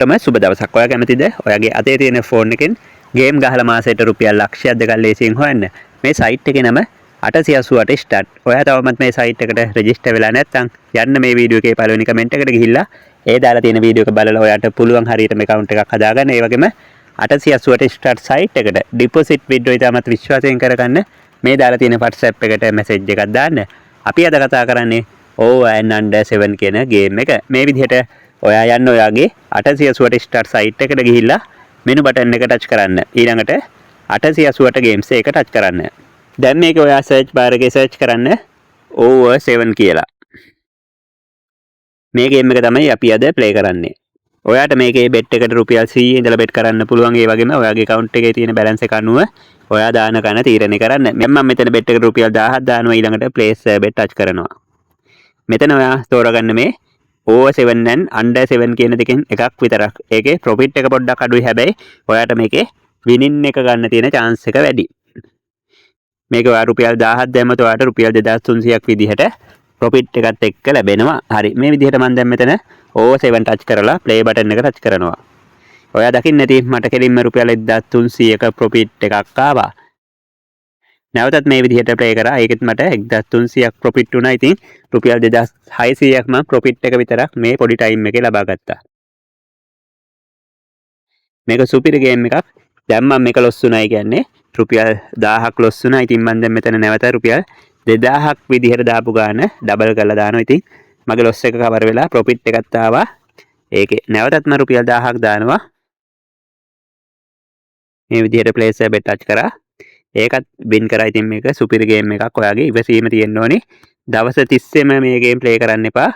ඔයාලටම සුබ දවසක්. ඔයා කැමතිද ඔයාගේ අතේ තියෙන ෆෝන් එකෙන් ගේම් ගහලා මාසෙට රුපියල් ලක්ෂයක් දෙකක් ලේසියෙන් හොයන්න? මේ සයිට් එකේ නම 888 ස්ටාර්ට්. ඔයා තවමත් මේ සයිට් එකට රෙජිස්ටර් වෙලා නැත්නම් යන්න මේ වීඩියෝ එකේ පළවෙනි කමෙන්ට් එකට ගිහිල්ලා ඒ දාලා තියෙන වීඩියෝ එක බලලා ඔයාට පුළුවන් හරියටම account එකක් හදාගන්න. ඒ වගේම 888 ස්ටාර්ට් සයිට් එකට ඩිපොසිට් විඩ්‍රෝ ඉතාමත් විශ්වාසයෙන් කරගන්න මේ දාලා තියෙන WhatsApp එකට මැසේජ් එකක් දාන්න. අපි අද කතා කරන්නේ ON Under 7 කියන ගේම් එක. මේ විදිහට ඔයා යන්න ඔයාගේ 888 ස්ටාර් සයිට් එකට ගිහිල්ලා මෙනු බටන් එක ටච් කරන්න. ඊළඟට 888 ගේම්ස් එක ටච් කරන්න. දැන් මේක ඔයා සර්ච් බාර් එකේ සර්ච් කරන්න over 7 කියලා. මේ ගේම් එක තමයි අපි අද ප්ලේ කරන්නේ. ඔයාට මේකේ බෙට් එකට රුපියල් 100 ඉඳලා බෙට් කරන්න පුළුවන්. ඒ වගේම ඔයාගේ account එකේ තියෙන balance එක අනුව ඔයා දාන කන තීරණය කරන්න. මම මෙතන බෙට් එකට රුපියල් 1000ක් දානවා. ඊළඟට place bet ටච් කරනවා. මෙතන ඔයා තෝරගන්න මේ over 7 and under 7 කියන දෙකෙන් එකක් විතරක්. ඒකේ profit එක පොඩ්ඩක් අඩුයි. හැබැයි ඔයාට මේකේ winning එක ගන්න තියෙන chance එක වැඩි. මේක ඔයා රුපියල් 1000ක් දැම්මොත් ඔයාට රුපියල් 2300ක් විදිහට profit එකත් එක්ක ලැබෙනවා. හරි. මේ විදිහට මම දැන් මෙතන over 7 ටච් කරලා play button එක ටච් කරනවා. ඔයා දකින්න ඇති මට කෙලින්ම රුපියල් 1300ක profit එකක් ආවා. නැවතත් මේ විදිහට ප්ලේ කරා. ඒකෙත් මට 1300ක් ප්‍රොෆිට් වුණා. ඉතින් රුපියල් 2600ක් මම ප්‍රොෆිට් එක විතරක් මේ පොඩි ටයිම් එකේ ලබා ගත්තා. මේක සුපිරි ගේම් එකක්. දැන් මම මේක ලොස් වුණායි කියන්නේ රුපියල් 1000ක් ලොස් වුණා. ඉතින් මම දැන් මෙතන නැවත රුපියල් 2000ක් විදිහට දාපු ගාන ඩබල් කරලා දානවා. ඉතින් මගේ ලොස් එක කවර් වෙලා ප්‍රොෆිට් එකක් ආවා. ඒකේ නැවතත් මම රුපියල් 1000ක් දානවා. මේ විදිහට ප්ලේස් එක ටච් කරා. ඒකත් වින් කරා. ඉතින් මේක සුපිරි ගේම් එකක්. ඔයාගේ ඉවසීම තියෙන්න ඕනේ. දවස් 30ෙම මේ ගේම් ප්ලේ කරන්න එපා.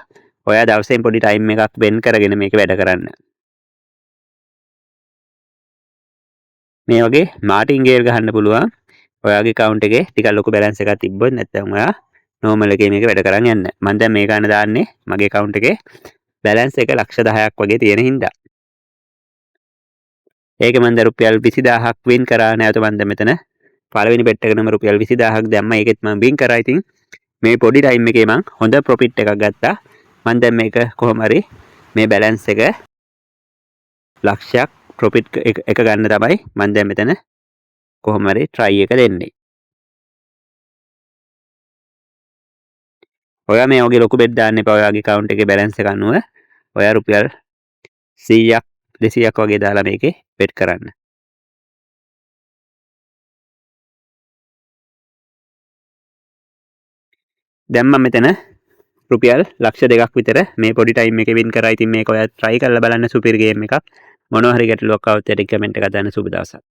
ඔයා දවසෙන් පොඩි ටයිම් එකක් වෙන් කරගෙන මේක වැඩ කරන්න. මේ වගේ මාටින්ගේර් ගහන්න පුළුවන්. ඔයාගේ account එකේ ටිකක් ලොකු balance එකක් තිබ්බොත් නැත්නම් ඔයා normal එකේ මේක වැඩ කරන් යන්න. මම දැන් මේ ගන්න දාන්නේ මගේ account එකේ balance එක ලක්ෂ 10ක් වගේ තියෙන හින්දා. ඒකේ මම දැන් රුපියල් 20000ක් වින් කරා. නැවත මම දැන් මෙතන පළවෙනි බෙට් එකනම රුපියල් 20000ක් දැම්මා. ඒකෙත් මම වින් කරා. ඉතින් මේ පොඩි ටයිම් එකේ මම හොඳ ප්‍රොෆිට් එකක් ගත්තා. මම දැන් මේක කොහොම හරි මේ බැලන්ස් එක ලක්ෂයක් ප්‍රොෆිට් එක ගන්න තමයි මම දැන් මෙතන කොහොම හරි try එක දෙන්නේ. ඔයා මේ වගේ ලොකු බෙට් දාන්න එපා. ඔයාගේ account එකේ බැලන්ස් එක අනුව ඔයා රුපියල් 100ක් 200ක් වගේ දාලා මේකේ බෙට් කරන්න. දැන් මම මෙතන රුපියල් ලක්ෂ 2ක් විතර මේ පොඩි ටයිම් එකේ වින් කරා. ඉතින් මේක ඔයා try කරලා බලන්න. සුපිරි ගේම් එකක්. මොනවා හරි ගැටලුවක් ආවොත් කමෙන්ට් එකක් දාන්න. සුබ දවසක්.